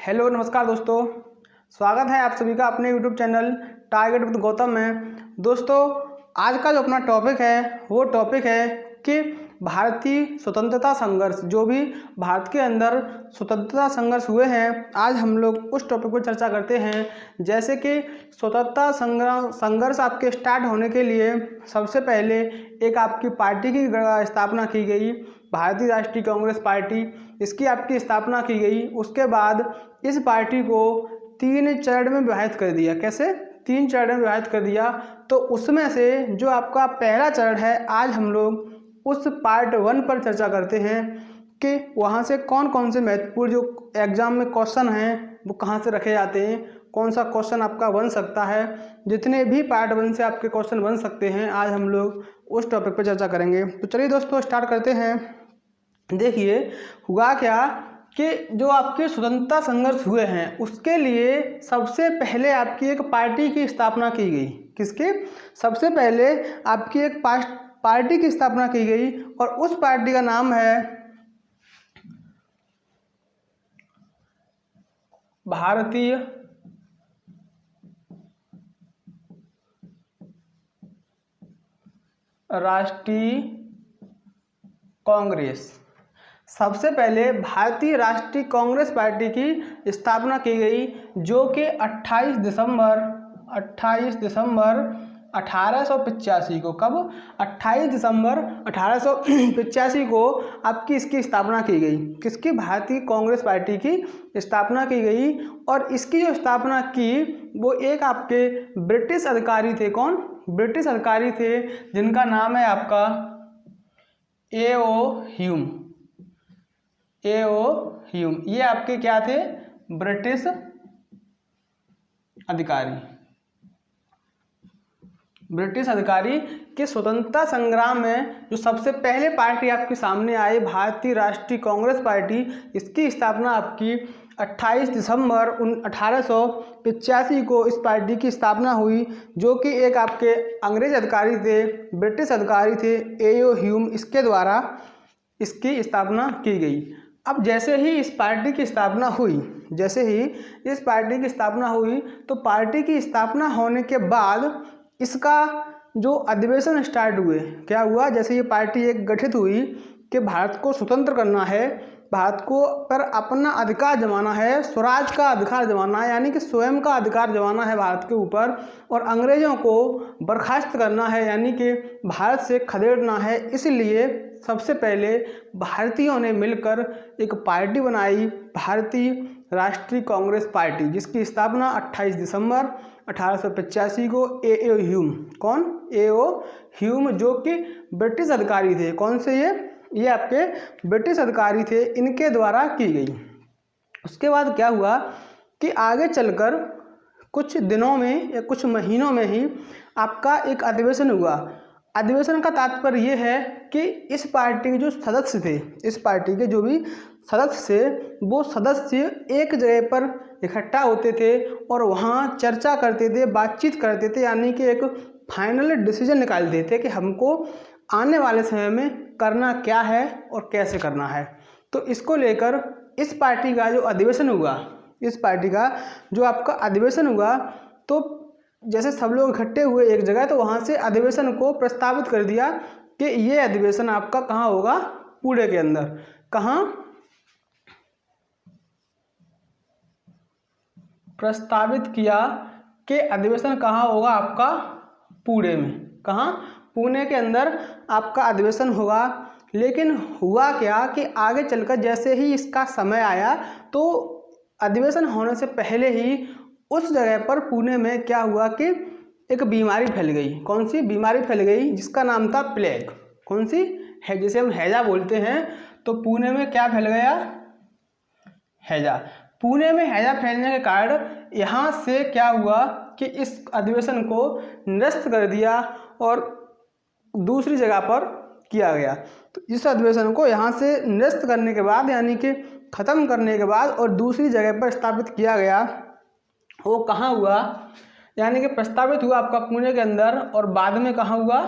Hello नमस्कार दोस्तों, स्वागत है आप सभी का अपने YouTube channel target with Gautam में। दोस्तों, आज का जो अपना टॉपिक है वो टॉपिक है कि भारतीय स्वतंत्रता संघर्ष, जो भी भारत के अंदर स्वतंत्रता संघर्ष हुए हैं, आज हम लोग उस टॉपिक पर चर्चा करते हैं। जैसे कि स्वतंत्रता संघर्ष आपके स्टार्ट होने के लिए सबसे पहले एक आपकी पार्टी की स्थापना की गई, भारतीय राष्ट्रीय कांग्रेस पार्टी। इसकी आपकी स्थापना की गई। उसके बाद इस पार्टी को 3 चरण में विभाजित कर दिया। कैसे? 3 चरण में विभाजित कर दिया। तो उसमें से जो आपका पहला चरण है, आज हम लोग उस पार्ट 1 पर चर्चा करते हैं कि वहाँ से कौन कौन से महत्वपूर्ण जो एग्जाम में क्वेश्चन हैं वो कहाँ से रखे जाते हैं, कौन सा क्वेश्चन आपका बन सकता है। जितने भी पार्ट 1 से आपके क्वेश्चन बन सकते हैं, आज हम लोग उस टॉपिक पर चर्चा करेंगे। तो चलिए दोस्तों, स्टार्ट करते हैं। देखिए, हुआ क्या कि जो आपके स्वतंत्रता संघर्ष हुए हैं उसके लिए सबसे पहले आपकी एक पार्टी की स्थापना की गई। किसके? सबसे पहले आपकी एक पार्टी की स्थापना की गई और उस पार्टी का नाम है भारतीय राष्ट्रीय कांग्रेस। सबसे पहले भारतीय राष्ट्रीय कांग्रेस पार्टी की स्थापना की गई, जो कि 28 दिसंबर 1885 को, कब? 28 दिसंबर 1885 को आपकी इसकी स्थापना की गई। किसकी? भारतीय कांग्रेस पार्टी की स्थापना की गई। और इसकी जो स्थापना की वो एक आपके ब्रिटिश अधिकारी थे। कौन? ब्रिटिश अधिकारी थे, जिनका नाम है आपका A.O. ह्यूम। ये आपके क्या थे? ब्रिटिश अधिकारी के स्वतंत्रता संग्राम में जो सबसे पहले पार्टी आपके सामने आई, भारतीय राष्ट्रीय कांग्रेस पार्टी, इसकी स्थापना आपकी 28 दिसंबर 1885 को इस पार्टी की स्थापना हुई, जो कि एक आपके अंग्रेज अधिकारी थे, ब्रिटिश अधिकारी थे, A.O. ह्यूम, इसके द्वारा इसकी स्थापना की गई। अब जैसे ही इस पार्टी की स्थापना हुई, तो पार्टी की स्थापना होने के बाद इसका जो अधिवेशन स्टार्ट हुए, क्या हुआ? जैसे ये पार्टी एक गठित हुई कि भारत को स्वतंत्र करना है, भारत को पर अपना अधिकार जमाना है, स्वराज का अधिकार जमाना है, यानी कि स्वयं का अधिकार जमाना है भारत के ऊपर, और अंग्रेजों को बर्खास्त करना है, यानी कि भारत से खदेड़ना है। इसलिए सबसे पहले भारतीयों ने मिलकर एक पार्टी बनाई, भारतीय राष्ट्रीय कांग्रेस पार्टी, जिसकी स्थापना 28 दिसंबर 1885 को A.O. ह्यूम, कौन? A.O. ह्यूम, जो कि ब्रिटिश अधिकारी थे। कौन से? ये आपके ब्रिटिश अधिकारी थे, इनके द्वारा की गई। उसके बाद क्या हुआ कि आगे चलकर कुछ दिनों में या कुछ महीनों में ही आपका एक अधिवेशन हुआ। अधिवेशन का तात्पर्य ये है कि इस पार्टी के जो सदस्य थे, इस पार्टी के जो भी सदस्य थे, वो सदस्य एक जगह पर इकट्ठा होते थे और वहाँ चर्चा करते थे, बातचीत करते थे, यानी कि एक फाइनल डिसीजन निकालते थे कि हमको आने वाले समय में करना क्या है और कैसे करना है। तो इसको लेकर इस पार्टी का जो अधिवेशन हुआ, तो जैसे सब लोग इकट्ठे हुए एक जगह, तो वहाँ से अधिवेशन को प्रस्तावित कर दिया कि ये अधिवेशन आपका कहाँ होगा? पुणे के अंदर। कहाँ? प्रस्तावित किया कि अधिवेशन कहाँ होगा आपका? पुणे में। कहाँ? पुणे के अंदर आपका अधिवेशन होगा। लेकिन हुआ क्या कि आगे चलकर जैसे ही इसका समय आया, तो अधिवेशन होने से पहले ही उस जगह पर पुणे में क्या हुआ कि एक बीमारी फैल गई। कौन सी बीमारी फैल गई? जिसका नाम था प्लेग। कौन सी? है, जिसे हम हैजा बोलते हैं। तो पुणे में क्या फैल गया? हैजा। पुणे में हैजा फैलने के कारण यहाँ से क्या हुआ कि इस अधिवेशन को निरस्त कर दिया और दूसरी जगह पर किया गया। तो इस अधिवेशन को यहाँ से निरस्त करने के बाद, यानी कि ख़त्म करने के बाद, और दूसरी जगह पर स्थापित किया गया। वो कहाँ हुआ? यानी कि प्रस्तावित हुआ आपका पुणे के अंदर, और बाद में कहाँ हुआ?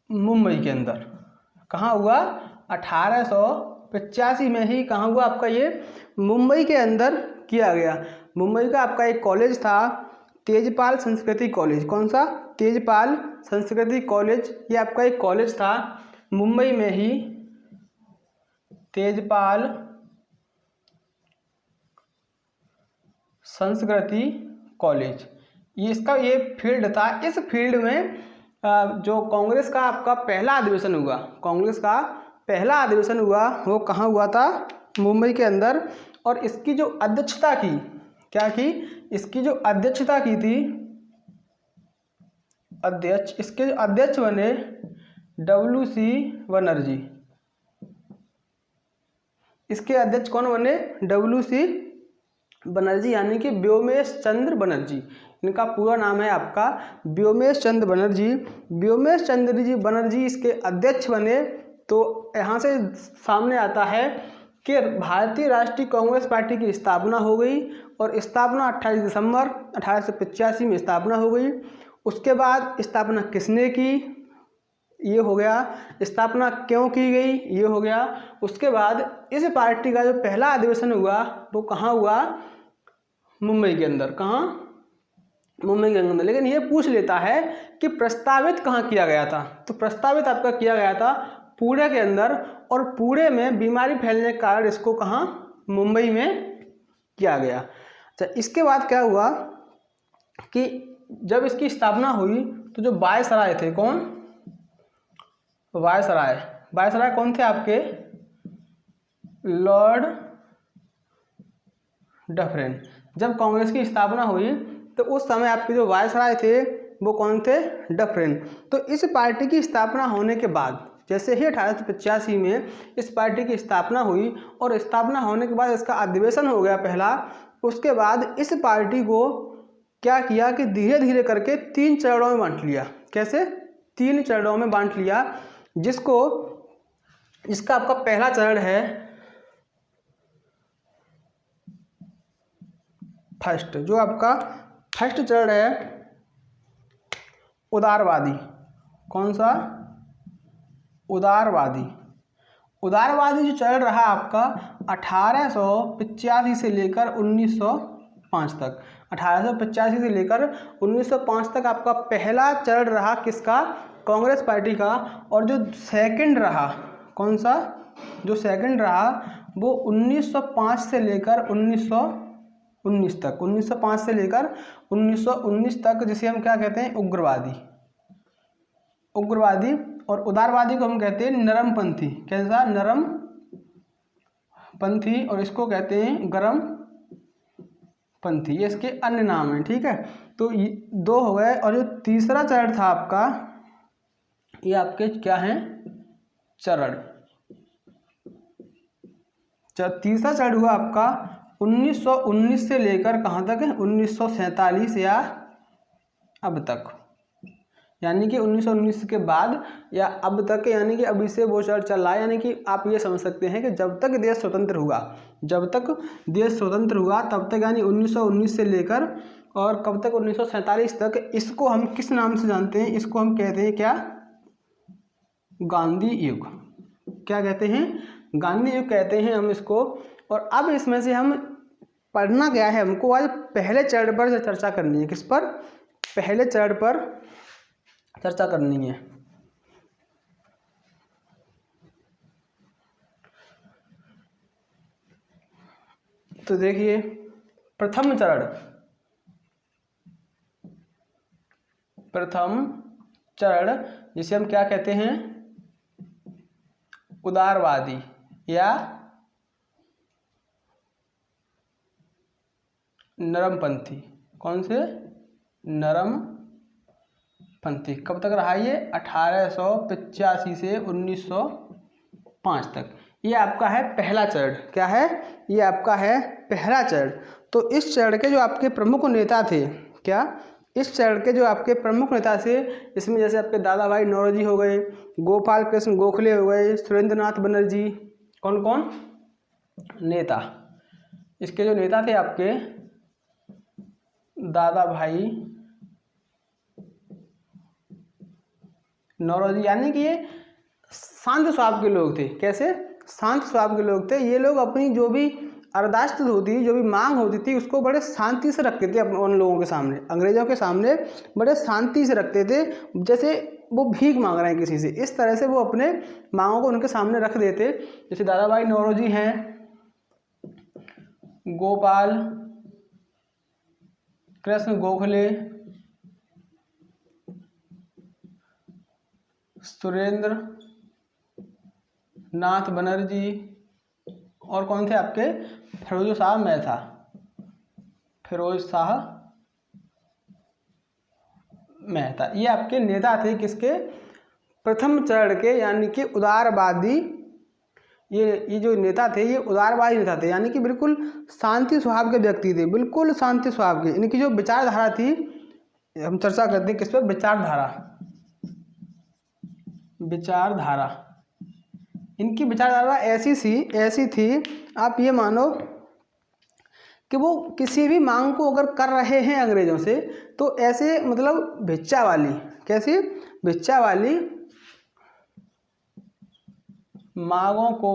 मुंबई के अंदर। कहाँ हुआ? 1885 1885 में ही कहाँ हुआ आपका ये, मुंबई के अंदर किया गया। मुंबई का आपका एक कॉलेज था तेजपाल संस्कृति कॉलेज। कौन सा? तेजपाल संस्कृति कॉलेज। ये आपका एक कॉलेज था मुंबई में ही, तेजपाल संस्कृति कॉलेज। ये इसका ये फील्ड था। इस फील्ड में जो कांग्रेस का आपका पहला अधिवेशन हुआ, कांग्रेस का पहला अधिवेशन हुआ, वो कहाँ हुआ था? मुंबई के अंदर। और इसकी जो अध्यक्षता की, क्या की? इसकी जो अध्यक्षता की थी, अध्यक्ष, इसके जो अध्यक्ष बने WC बनर्जी। इसके अध्यक्ष कौन बने? WC बनर्जी, यानी कि व्योमेश चंद्र बनर्जी। इनका पूरा नाम है आपका व्योमेश चंद्र बनर्जी। व्योमेश चंद्र जी बनर्जी इसके अध्यक्ष बने। तो यहाँ से सामने आता है कि भारतीय राष्ट्रीय कांग्रेस पार्टी की स्थापना हो गई, और स्थापना 28 दिसंबर 1885 में स्थापना हो गई। उसके बाद स्थापना किसने की, ये हो गया। स्थापना क्यों की गई, ये हो गया। उसके बाद इस पार्टी का जो पहला अधिवेशन हुआ वो कहाँ हुआ? मुंबई के अंदर। कहाँ? मुंबई के अंदर। लेकिन ये पूछ लेता है कि प्रस्तावित कहाँ किया गया था, तो प्रस्तावित आपका किया गया था पुणे के अंदर, और पुणे में बीमारी फैलने के कारण इसको कहाँ? मुंबई में किया गया। अच्छा, इसके बाद क्या हुआ कि जब इसकी स्थापना हुई तो जो वायसराय थे, कौन? वायसराय। वायसराय कौन थे आपके? Lord Dufferin. जब कांग्रेस की स्थापना हुई तो उस समय आपके जो वायसराय थे वो कौन थे? डफरिन। तो इस पार्टी की स्थापना होने के बाद, जैसे ही 1885 में इस पार्टी की स्थापना हुई, और स्थापना होने के बाद इसका अधिवेशन हो गया पहला, उसके बाद इस पार्टी को क्या किया कि धीरे धीरे करके 3 चरणों में बांट लिया। कैसे? 3 चरणों में बांट लिया, जिसका आपका पहला चरण है फर्स्ट, जो आपका फर्स्ट चरण है उदारवादी। कौन सा? उदारवादी। उदारवादी जो चरण रहा आपका 1885 से लेकर 1905 तक। 1885 से लेकर 1905 तक आपका पहला चरण रहा किसका? कांग्रेस पार्टी का। और जो सेकंड रहा, कौन सा? जो सेकंड रहा वो 1905 से लेकर 1919 तक। 1905 से लेकर 1919 तक, जिसे हम क्या कहते हैं? उग्रवादी। उग्रवादी। और उदारवादी को हम कहते हैं नरमपंथी। कैसा? नरमपंथी। और इसको कहते हैं गरम पंथी। ये इसके अन्य नाम हैं। ठीक है, तो ये 2 हो गए। और जो तीसरा चरण था आपका, ये आपके क्या हैं? चरण। तीसरा चरण हुआ आपका 1919 से लेकर कहाँ तक है? 1947 या अब तक, यानी कि 1919 के बाद या अब तक, यानी कि अभी से वो चरण चल रहा है। यानी कि आप ये समझ सकते हैं कि जब तक देश स्वतंत्र हुआ, जब तक देश स्वतंत्र हुआ तब तक, यानी 1919 से लेकर और कब तक? 1947 तक। इसको हम किस नाम से जानते हैं? इसको हम कहते हैं क्या? गांधी युग। क्या कहते हैं? गांधी युग कहते हैं हम इसको। और अब इसमें से हम पढ़ना क्या है? हमको आज पहले चरण पर चर्चा करनी है। किस पर? पहले चरण पर चर्चा करनी है। तो देखिए, प्रथम चरण जिसे हम क्या कहते हैं? उदारवादी या नरमपंथी। कौन से? नरमपंथी। कब तक रहा ये? 1885 से 1905 तक। ये आपका है पहला चरण। क्या है? ये आपका है पहला चरण। तो इस चरण के जो आपके प्रमुख नेता थे, क्या? इस चरण के जो आपके प्रमुख नेता थे, इसमें जैसे आपके दादा भाई नौरोजी हो गए, गोपाल कृष्ण गोखले हो गए, सुरेंद्रनाथ बनर्जी। कौन कौन नेता? इसके जो नेता थे आपके दादा भाई नौरोजी, यानी कि ये शांत स्वभाव के लोग थे। कैसे? शांत स्वभाव के लोग थे। ये लोग अपनी जो भी अरदाश्त होती, जो भी मांग होती थी, उसको बड़े शांति से रखते थे उन लोगों के सामने, अंग्रेज़ों के सामने बड़े शांति से रखते थे, जैसे वो भीख मांग रहे हैं किसी से। इस तरह से वो अपने मांगों को उनके सामने रख देते। जैसे दादा भाई नौरोजी हैं, गोपाल कृष्ण गोखले, सुरेंद्र नाथ बनर्जी, और कौन थे आपके, फिरोज शाह मेहता, फिरोज शाह मेहता। ये आपके नेता थे किसके, प्रथम चरण के, यानी कि उदारवादी। ये जो नेता थे ये उदारवादी नेता थे, यानी कि बिल्कुल शांति स्वभाव के व्यक्ति थे, बिल्कुल शांति स्वभाव के। इनकी जो विचारधारा थी, हम चर्चा करते हैं किस पर, विचारधारा। इनकी विचारधारा ऐसी थी, आप ये मानो कि वो किसी भी मांग को अगर कर रहे हैं अंग्रेज़ों से, तो ऐसे मतलब भिक्षा वाली, कैसी भिक्षा वाली मांगों को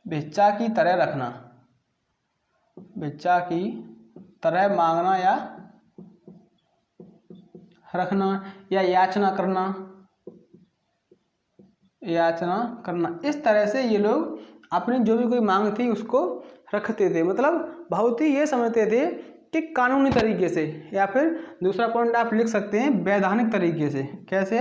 भिक्षा की तरह रखना, भिक्षा की तरह मांगना या रखना, या याचना करना, इस तरह से ये लोग अपनी जो भी कोई मांग थी उसको रखते थे। मतलब बहुत ही ये समझते थे कि कानूनी तरीके से, या फिर दूसरा पॉइंट आप लिख सकते हैं वैधानिक तरीके से। कैसे,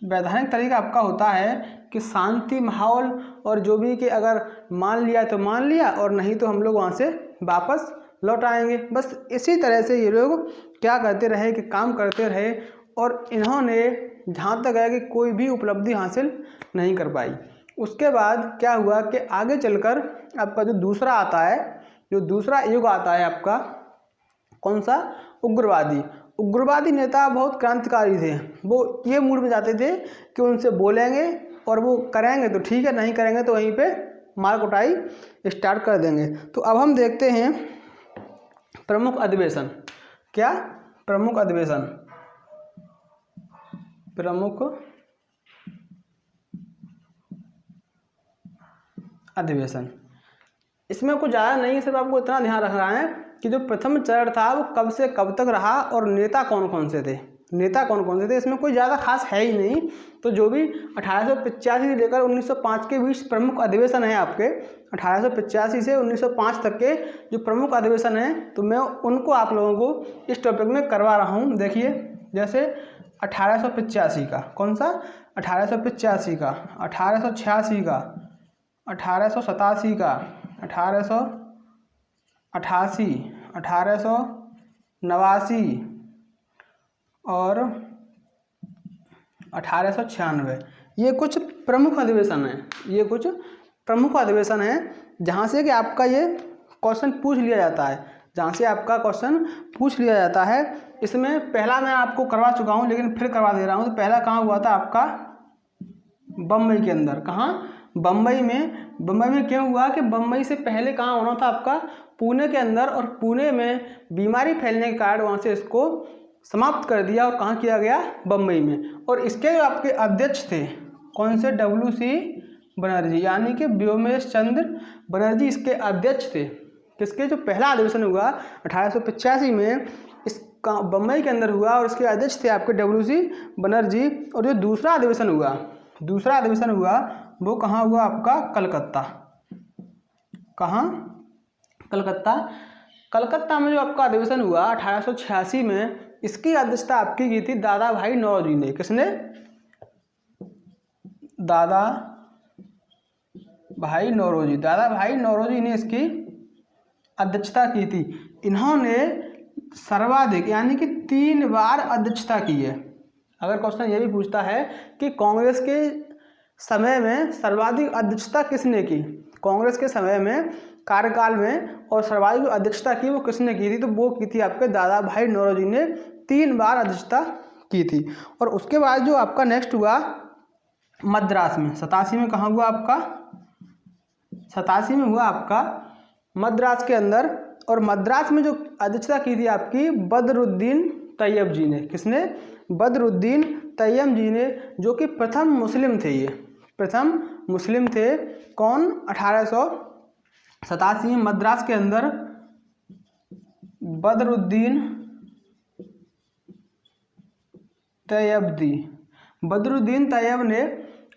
वैधानिक तरीका आपका होता है कि शांति माहौल, और जो भी कि अगर मान लिया तो मान लिया, और नहीं तो हम लोग वहाँ से वापस लौट आएंगे। बस इसी तरह से ये लोग क्या करते रहे कि काम करते रहे, और इन्होंने जहाँ तक है कि कोई भी उपलब्धि हासिल नहीं कर पाई। उसके बाद क्या हुआ कि आगे चलकर आपका जो दूसरा आता है, जो दूसरा युग आता है आपका, कौन सा, उग्रवादी नेता बहुत क्रांतिकारी थे। वो ये मूड में जाते थे कि उनसे बोलेंगे और वो करेंगे तो ठीक है, नहीं करेंगे तो वहीं पे मार कुटाई स्टार्ट कर देंगे। तो अब हम देखते हैं प्रमुख अधिवेशन। क्या, प्रमुख अधिवेशन। इसमें कुछ ज़्यादा नहीं, सिर्फ आपको इतना ध्यान रखना है कि जो प्रथम चरण था वो कब से कब तक रहा, और नेता कौन कौन से थे, इसमें कोई ज़्यादा खास है ही नहीं। तो जो भी 1885 से लेकर 1905 के बीच प्रमुख अधिवेशन है आपके, 1885 से 1905 तक के जो प्रमुख अधिवेशन हैं, तो मैं उनको आप लोगों को इस टॉपिक में करवा रहा हूँ। देखिए, जैसे 1885 का, कौन सा, 1885 का, 1886 का, 1887 का, 1888, 1889 और 1896। ये कुछ प्रमुख अधिवेशन हैं, जहाँ से कि आपका ये क्वेश्चन पूछ लिया जाता है, इसमें पहला मैं आपको करवा चुका हूँ, लेकिन फिर करवा दे रहा हूँ। तो पहला कहाँ हुआ था आपका, बम्बई के अंदर। कहाँ, बम्बई में क्यों हुआ कि बम्बई से पहले कहाँ होना था आपका, पुणे के अंदर, और पुणे में बीमारी फैलने के कारण वहाँ से इसको समाप्त कर दिया, और कहाँ किया गया, बम्बई में। और इसके जो आपके अध्यक्ष थे, कौन से, WC बनर्जी, यानी कि व्योमेश चंद्र बनर्जी इसके अध्यक्ष थे। किसके, जो पहला अधिवेशन हुआ 1885 में, इसका बम्बई के अंदर हुआ, और इसके अध्यक्ष थे आपके WC बनर्जी। और जो दूसरा अधिवेशन हुआ वो कहाँ हुआ आपका, कलकत्ता। कहाँ, कलकत्ता में जो आपका अधिवेशन हुआ 1886 में, इसकी अध्यक्षता आपकी की थी दादा भाई नौरोजी ने। किसने, दादा भाई नौरोजी ने इसकी अध्यक्षता की थी। इन्होंने सर्वाधिक, यानी कि 3 बार अध्यक्षता की है। अगर क्वेश्चन ये भी पूछता है कि कांग्रेस के समय में सर्वाधिक अध्यक्षता किसने की, कांग्रेस के समय में, कार्यकाल में, और सर्वाधिक अध्यक्षता की वो किसने की थी, तो वो की थी आपके दादा भाई नौरोजी ने, 3 बार अध्यक्षता की थी। और उसके बाद जो आपका नेक्स्ट हुआ मद्रास में, 87 में कहाँ हुआ आपका, 87 में हुआ आपका मद्रास के अंदर, और मद्रास में जो अध्यक्षता की थी आपकी बदरुद्दीन तैयब जी ने। किसने? बदरुद्दीन तैयब जी ने, जो कि प्रथम मुस्लिम थे। ये प्रथम मुस्लिम थे। कौन? 1887 में मद्रास के अंदर बदरुद्दीन तैयबदी, बदरुद्दीन तैयब ने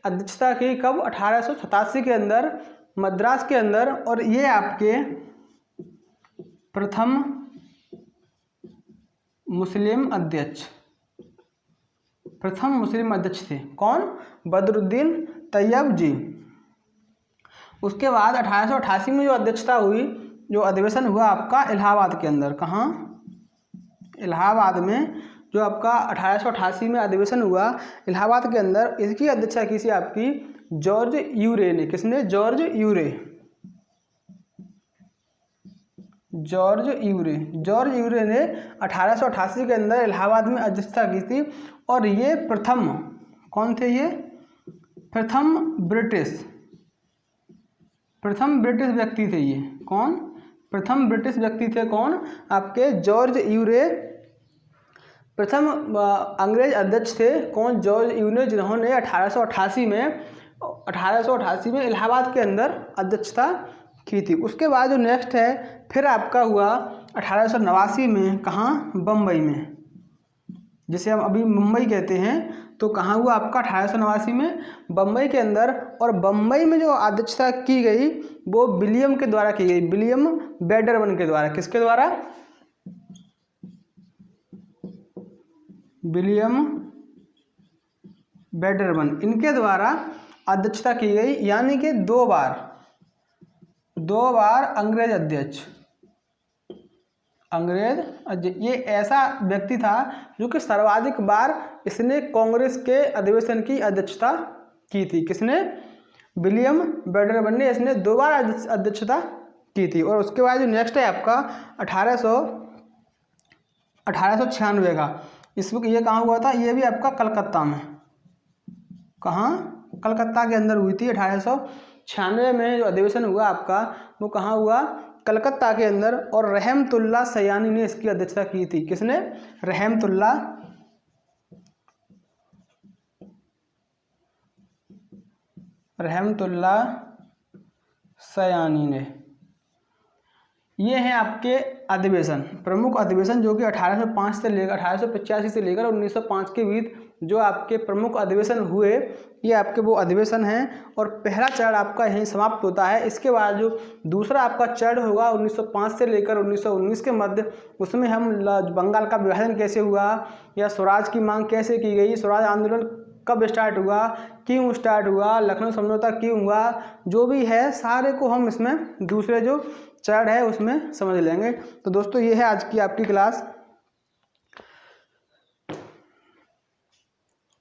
अध्यक्षता की। कब? 1887 के अंदर मद्रास के अंदर। और ये आपके प्रथम मुस्लिम अध्यक्ष, प्रथम मुस्लिम अध्यक्ष थे। कौन? बदरुद्दीन तैयब जी। उसके बाद 1888 में जो अध्यक्षता हुई, जो अधिवेशन हुआ आपका इलाहाबाद के अंदर। कहाँ? इलाहाबाद में जो आपका 1888 में अधिवेशन हुआ इलाहाबाद के अंदर, इसकी अध्यक्षता की थी आपकी जॉर्ज यूरे ने। किसने? जॉर्ज यूरे। जॉर्ज यूरे, जॉर्ज यूरे ने 1888 के अंदर इलाहाबाद में अध्यक्षता की थी। और ये प्रथम, कौन थे ये? प्रथम ब्रिटिश व्यक्ति थे ये। कौन? प्रथम ब्रिटिश व्यक्ति थे। कौन? आपके जॉर्ज यूरे प्रथम अंग्रेज अध्यक्ष थे। कौन? जॉर्ज यूरे, जिन्होंने 1888 में इलाहाबाद के अंदर अध्यक्षता की थी। उसके बाद जो नेक्स्ट है फिर आपका हुआ 1889 में। कहाँ? बम्बई में, जिसे हम अभी मुंबई कहते हैं। तो कहाँ हुआ आपका? 1889 में बम्बई के अंदर। और बम्बई में जो अध्यक्षता की गई वो विलियम के द्वारा की गई, विलियम बेडरवन के द्वारा। किसके द्वारा? विलियम बेडरवन, इनके द्वारा अध्यक्षता की गई। यानी कि दो बार अंग्रेज अध्यक्ष। ये ऐसा व्यक्ति था जो कि सर्वाधिक बार इसने कांग्रेस के अधिवेशन की अध्यक्षता की थी। किसने? विलियम बेडरवन ने। इसने 2 बार अध्यक्षता की थी। और उसके बाद जो नेक्स्ट है आपका 1896 का। इसमें ये कहाँ हुआ था? ये भी आपका कलकत्ता में। कहाँ? कलकत्ता के अंदर हुई थी। 1896 में जो अधिवेशन हुआ आपका वो कहाँ हुआ? कलकत्ता के अंदर। और रहमतुल्लाह सयानी ने इसकी अध्यक्षता की थी। किसने? रहमतुल्लाह सयानी ने। ये हैं आपके अधिवेशन, प्रमुख अधिवेशन, जो कि 1805 से लेकर 1885 से लेकर 1905 के बीच जो आपके प्रमुख अधिवेशन हुए, ये आपके वो अधिवेशन हैं। और पहला चरण आपका यहीं समाप्त होता है। इसके बाद जो दूसरा आपका चरण होगा 1905 से लेकर 1919 के मध्य, उसमें हम बंगाल का विभाजन कैसे हुआ, या स्वराज की मांग कैसे की गई, स्वराज आंदोलन कब स्टार्ट हुआ, क्यों स्टार्ट हुआ, लखनऊ समझौता क्यों हुआ, जो भी है सारे को हम इसमें दूसरे जो चरण है उसमें समझ लेंगे। तो दोस्तों ये है आज की आपकी क्लास।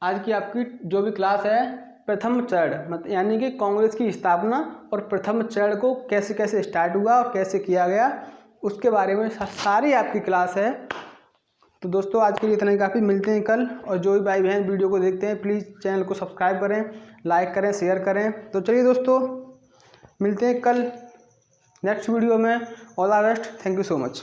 आज की आपकी जो भी क्लास है प्रथम चरण, मतलब यानी कि कांग्रेस की स्थापना और प्रथम चरण को कैसे कैसे स्टार्ट हुआ और कैसे किया गया, उसके बारे में सारी आपकी क्लास है। तो दोस्तों आज के लिए इतना ही काफ़ी। मिलते हैं कल। और जो भी भाई बहन वीडियो को देखते हैं प्लीज़ चैनल को सब्सक्राइब करें, लाइक करें, शेयर करें। तो चलिए दोस्तों मिलते हैं कल नेक्स्ट वीडियो में। All the best. Thank you so much.